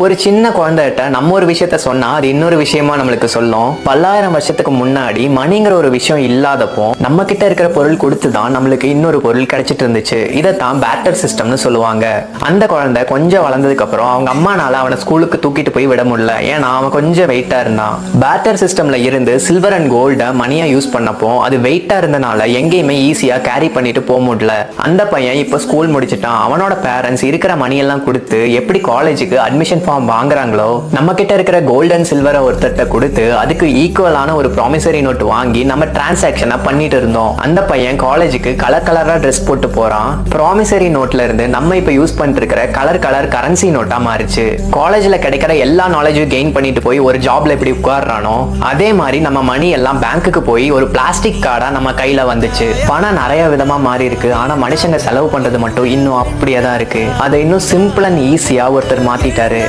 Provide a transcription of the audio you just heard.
ஒரு சின்ன குழந்தைகிட்ட நம்ம ஒரு விஷயத்த சொன்னா அது இன்னொரு விஷயமா நம்மளுக்கு சொல்லும். பல்லாயிரம் வருஷத்துக்கு முன்னாடி மணிங்கிற ஒரு விஷயம் இல்லாதப்போ நம்ம கிட்ட இருக்கிற பொருள் கொடுத்துதான் நம்மளுக்கு இன்னொரு பொருள் கிடைச்சிட்டு இருந்துச்சு. இதைத்தான் பேட்டர் சிஸ்டம்னு சொல்லுவாங்க. அந்த குழந்தை கொஞ்சம் வளர்ந்ததுக்கு அப்புறம் அவங்க அம்மானால அவனை ஸ்கூலுக்கு தூக்கிட்டு போய் விட முடியல. ஏன்னா அவன் கொஞ்சம் வெயிட்டா இருந்தான். பேட்டர் சிஸ்டம்ல இருந்து சில்வர் அண்ட் கோல்ட மணியா யூஸ் பண்ணப்போ அது வெயிட்டா இருந்தனால எங்கேயுமே ஈஸியா கேரி பண்ணிட்டு போக முடியல. அந்த பையன் இப்போ ஸ்கூல் முடிச்சிட்டான். அவனோட பேரண்ட்ஸ் இருக்கிற மணி எல்லாம் கொடுத்து எப்படி காலேஜுக்கு அட்மிஷன் ஃபார்ம் வாங்குறாங்களோ நம்ம கிட்ட இருக்கிற கோல்ட் அண்ட் சில்வரை ஒருத்தர்ட்ட கொடுத்து அதுக்கு ஈக்குவலான ஒரு ப்ராமிசரி நோட் வாங்கி நம்ம டிரான்சாக்ஷனை பண்ணிட்டு இருந்தோம். அந்த பையன் காலேஜுக்கு கலர் கலரா ட்ரெஸ் போட்டு போறான். ப்ராமிசரி நோட்ல இருந்து நம்ம இப்ப யூஸ் பண்ணிட்டு இருக்கிற கலர் கரன்சி நோட்டா மாறிச்சு. காலேஜ்ல கிடைக்கிற எல்லா நாலேஜும் கெயின் பண்ணிட்டு போய் ஒரு ஜாப்ல எப்படி உட்கார்றானோ அதே மாதிரி நம்ம மணி எல்லாம் பேங்க்குக்கு போய் ஒரு பிளாஸ்டிக் கார்டா நம்ம கையில வந்துச்சு. பணம் நிறைய விதமா மாறி இருக்கு. ஆனா மனுஷங்க செலவு பண்றது மட்டும் இன்னும் அப்படியே தான் இருக்கு. அதை இன்னும் சிம்பிள் அண்ட் ஈஸியா ஒருத்தர் மாத்திட்டாரு.